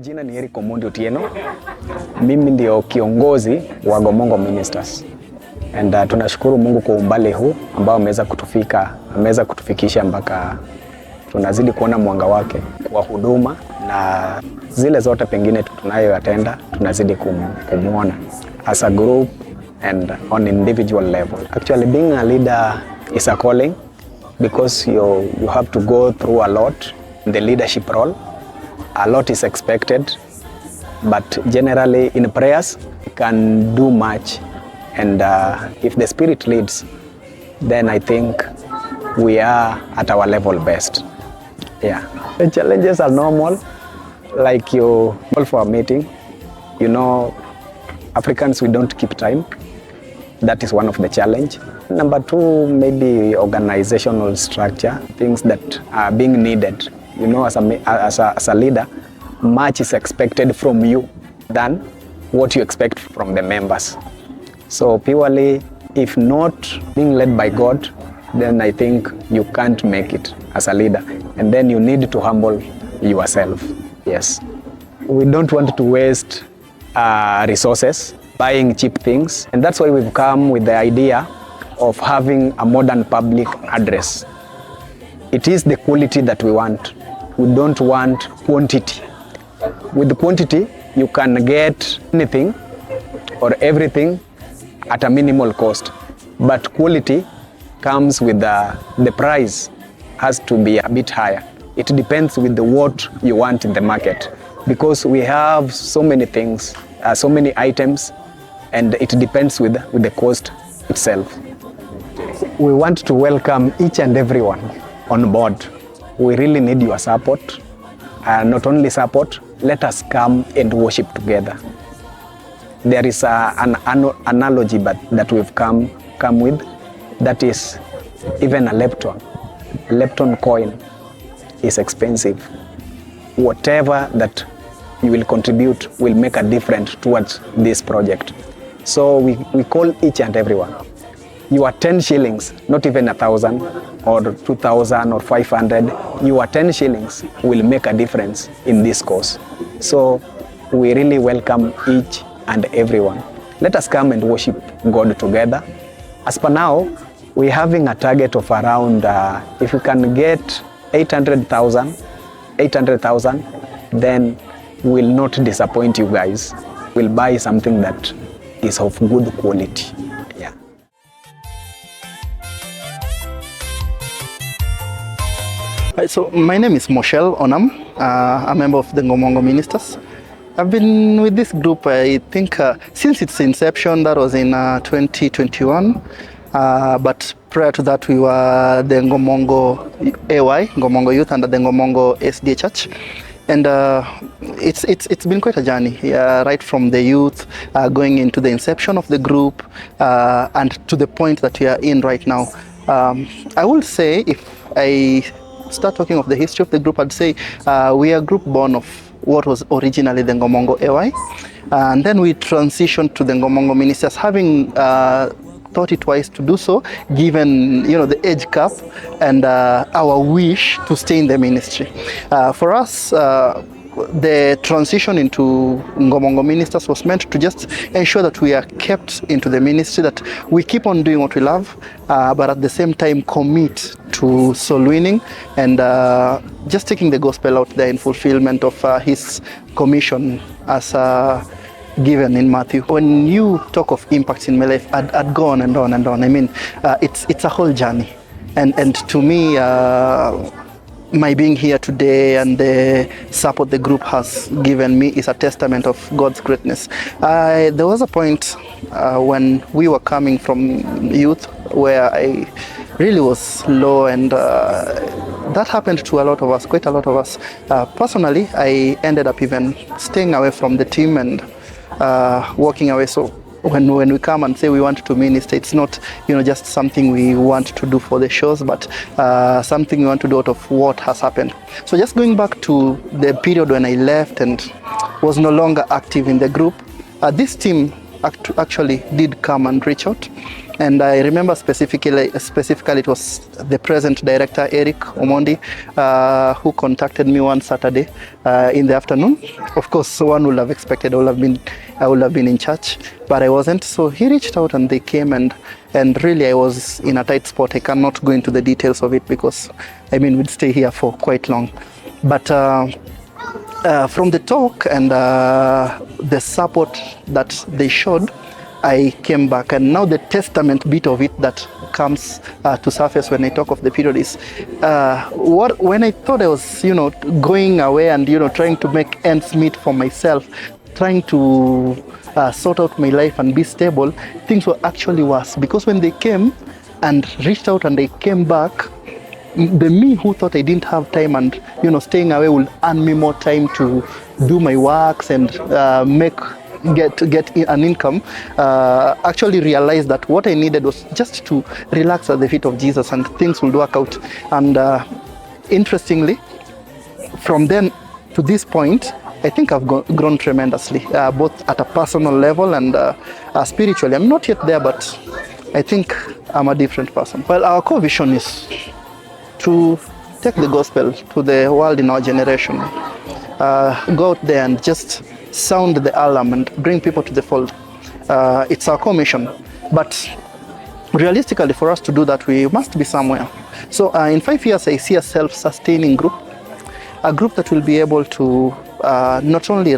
Majina ni Eric Omondi Otieno. Mimi ndio kiongozi wa Ngomongo Ministers. And tunashukuru Mungu kwa umbali huu ambao ameweza kutufikisha mpaka tunazidi kuona mwanga wake wa huduma, na zile zote pengine tunayoyatenda tunazidi kumuona as a group and on individual level. Actually being a leader is a calling because you have to go through a lot in the leadership role. A lot is expected, but generally in prayers you can do much, and if the Spirit leads, then I think we are at our level best. Yeah, the challenges are normal, like you call for a meeting. You know, Africans, we don't keep time. That is one of the challenge. Number two, maybe organizational structure, things that are being needed. You know, as a leader, much is expected from you than what you expect from the members. So purely, if not being led by God, then I think you can't make it as a leader. And then you need to humble yourself. Yes. We don't want to waste resources buying cheap things. And that's why we've come with the idea of having a modern public address. It is the quality that we want. We don't want quantity. With the quantity, you can get anything or everything at a minimal cost. But quality comes with the price has to be a bit higher. It depends with what you want in the market, because we have so many things, so many items, and it depends with the cost itself. We want to welcome each and everyone on board. We really need your support. Not only support, let us come and worship together. There is an analogy that we've come with, that is even a lepton coin is expensive. Whatever that you will contribute will make a difference towards this project. So we call each and everyone. Your 10 shillings, not even 1,000 or 2,000 or 500, your 10 shillings will make a difference in this cause. So we really welcome each and everyone. Let us come and worship God together. As per now, we're having a target of around, if we can get 800,000, then we'll not disappoint you guys. We'll buy something that is of good quality. Yeah. So my name is Moshel Onam, a member of the Ngomongo Ministers. I've been with this group, I think, since its inception. That was in 2021. But prior to that, we were the Ngomongo AY, Ngomongo Youth, under the Ngomongo SDA Church. And it's been quite a journey, right from the youth, going into the inception of the group, and to the point that we are in right now. I will say, if I start talking of the history of the group, I'd say we are a group born of what was originally the Ngomongo AY, and then we transitioned to the Ngomongo Ministers, having thought it wise to do so, given the age cap and our wish to stay in the ministry. For us, the transition into Ngomongo Ministers was meant to just ensure that we are kept into the ministry, that we keep on doing what we love, but at the same time commit to soul winning and just taking the gospel out there in fulfillment of his commission as given in Matthew. When you talk of impacts in my life, I'd go on and on and on. I mean, it's a whole journey, and to me, my being here today and the support the group has given me is a testament of God's greatness. There was a point when we were coming from youth where I really was low, and that happened to a lot of us, quite a lot of us. Personally, I ended up even staying away from the team and walking away. So when we come and say we want to minister, it's not just something we want to do for the shows, but something we want to do out of what has happened. So just going back to the period when I left and was no longer active in the group, this team actually did come and reach out. And I remember specifically it was the present director, Eric Omondi, who contacted me one Saturday in the afternoon. Of course, one would have expected I would have been in church, but I wasn't. So he reached out and they came, and really I was in a tight spot. I cannot go into the details of it because, I mean, we'd stay here for quite long. But from the talk and the support that they showed, I came back, and now the testament bit of it that comes to surface when I talk of the period is when I thought I was, going away and, trying to make ends meet for myself, trying to sort out my life and be stable, things were actually worse. Because when they came and reached out and I came back, the me who thought I didn't have time and, staying away will earn me more time to do my works and get an income, actually realized that what I needed was just to relax at the feet of Jesus and things will work out. And interestingly, from then to this point, I think I've grown tremendously, both at a personal level and spiritually. I'm not yet there, but I think I'm a different person. Well, our core vision is to take the gospel to the world in our generation. Go out there and just sound the alarm and bring people to the fold. It's our core mission. But realistically, for us to do that, we must be somewhere. So in 5 years, I see a self-sustaining group, a group that will be able to not only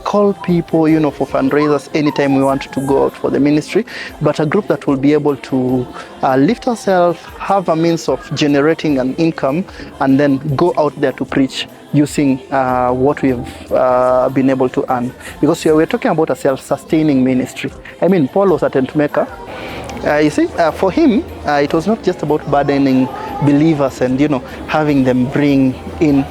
call people, for fundraisers anytime we want to go out for the ministry, but a group that will be able to lift ourselves, have a means of generating an income, and then go out there to preach using what we've been able to earn. Because we're talking about a self-sustaining ministry. I mean, Paul was a tent maker. You see, for him, it was not just about burdening believers and having them bring in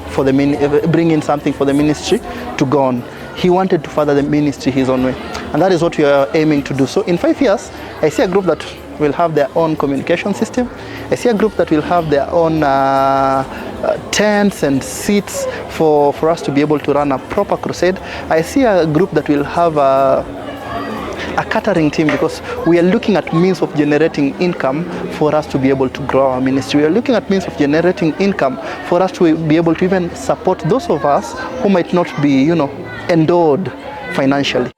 something for the ministry to go on. He wanted to further the ministry his own way, and that is what we are aiming to do. So in 5 years, I see a group that will have their own communication system. I see a group that will have their own tents and seats for us to be able to run a proper crusade. I see a group that will have a catering team, because we are looking at means of generating income for us to be able to grow our ministry. We are looking at means of generating income for us to be able to even support those of us who might not be, endowed financially.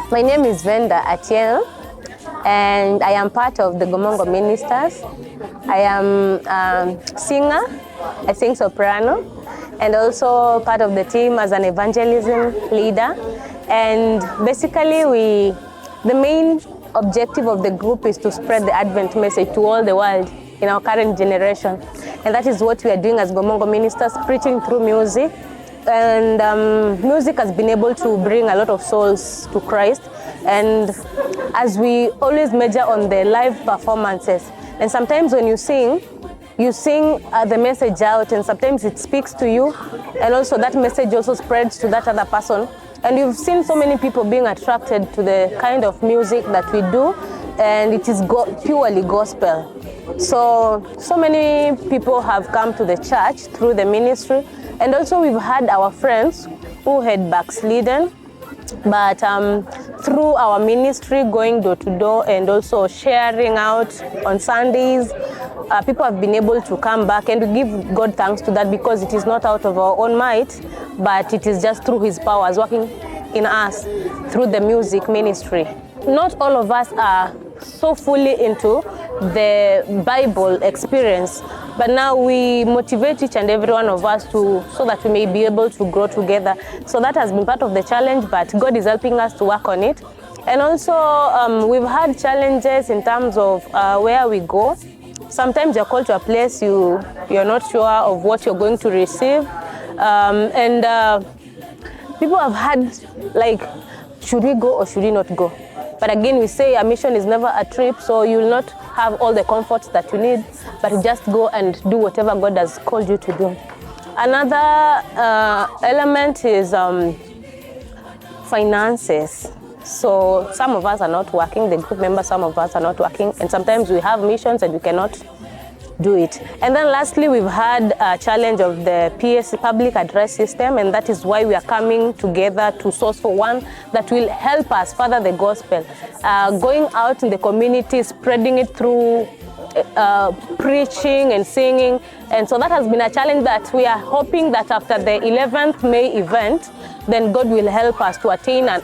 My name is Venda Atieno, and I am part of the Ngomongo Ministers. I am a singer, I sing soprano, and also part of the team as an evangelism leader. And basically the main objective of the group is to spread the Advent message to all the world in our current generation. And that is what we are doing as Ngomongo Ministers, preaching through music. And music has been able to bring a lot of souls to Christ. And as we always measure on the live performances, and sometimes when you sing the message out, and sometimes it speaks to you, and also that message also spreads to that other person. And you've seen so many people being attracted to the kind of music that we do, and it is purely gospel. So many people have come to the church through the ministry, and also we've had our friends who had backslidden, but through our ministry, going door to door and also sharing out on Sundays, people have been able to come back, and we give God thanks to that, because it is not out of our own might, but it is just through His powers working in us through the music ministry. Not all of us are so fully into the Bible experience, but now we motivate each and every one of us so that we may be able to grow together. So that has been part of the challenge, but God is helping us to work on it. And also we've had challenges in terms of where we go. Sometimes you're called to a place you're not sure of what you're going to receive, and people have had should we go or should we not go? But again, we say a mission is never a trip, so you will not have all the comforts that you need, but you just go and do whatever God has called you to do. Another element is finances. So some of us are not working, the group members, some of us are not working, and sometimes we have missions and we cannot do it. And then lastly, we've had a challenge of the PSC public address system, and that is why we are coming together to source for one that will help us further the gospel, going out in the community, spreading it through preaching and singing. And so that has been a challenge that we are hoping that after the 11th May event, then God will help us to attain a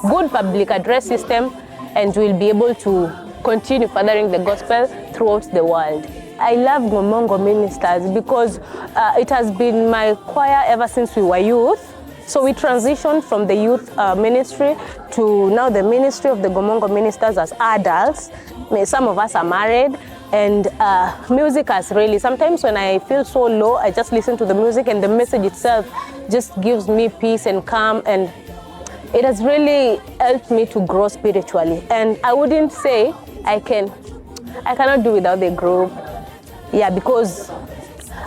good public address system, and we'll be able to continue furthering the gospel throughout the world. I love Ngomongo Ministers because it has been my choir ever since we were youth. So we transitioned from the youth ministry to now the ministry of the Ngomongo Ministers as adults. Some of us are married, and music has really, sometimes when I feel so low, I just listen to the music, and the message itself just gives me peace and calm, and it has really helped me to grow spiritually. And I wouldn't say I cannot do without the group. Yeah, because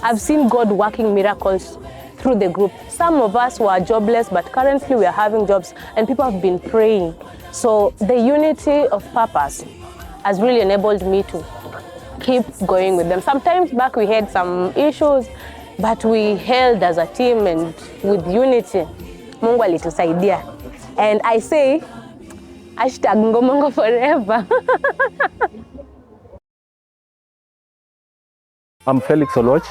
I've seen God working miracles through the group. Some of us were jobless, but currently we are having jobs, and people have been praying. So the unity of purpose has really enabled me to keep going with them. Sometimes back we had some issues, but we held as a team, and with unity, Mungu alitusaidia. And I say, #Ngomongo forever. I'm Felix Oloch,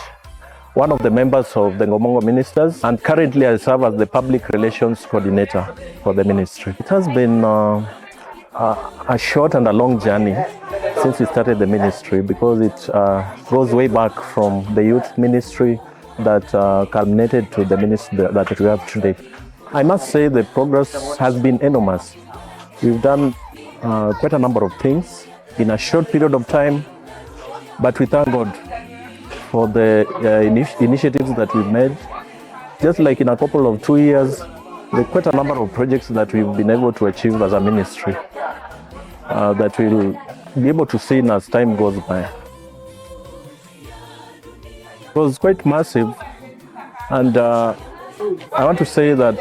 one of the members of the Ngomongo Ministers, and currently I serve as the Public Relations Coordinator for the ministry. It has been a short and a long journey since we started the ministry, because it goes way back from the youth ministry that culminated to the ministry that we have today. I must say the progress has been enormous. We've done quite a number of things in a short period of time, but we thank God for the initiatives that we've made. Just like in a couple of 2 years, there are quite a number of projects that we've been able to achieve as a ministry that we'll be able to see as time goes by. It was quite massive, and I want to say that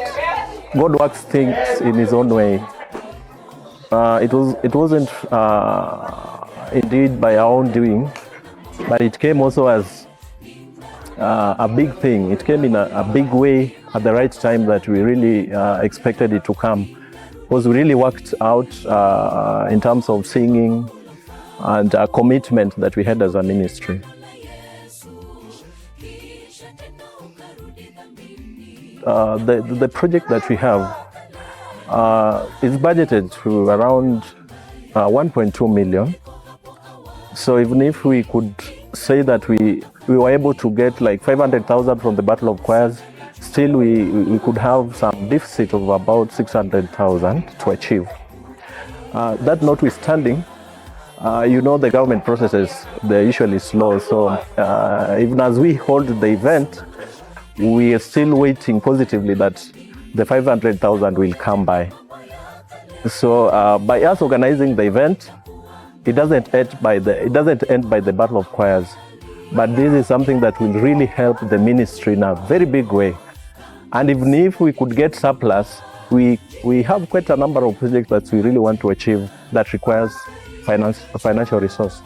God works things in His own way. It wasn't indeed by our own doing, but it came also as a big thing. It came in a big way at the right time that we really expected it to come. Because we really worked out in terms of singing and a commitment that we had as a ministry. The project that we have is budgeted to around 1.2 million. So even if we could say that we were able to get like 500,000 from the Battle of Choirs, still we could have some deficit of about 600,000 to achieve. That notwithstanding, the government processes, they're usually slow. So even as we hold the event, we are still waiting positively that the 500,000 will come by. So by us organizing the event, it doesn't end by the Battle of Choirs, but this is something that will really help the ministry in a very big way. And even if we could get surplus, we have quite a number of projects that we really want to achieve that requires financial resource.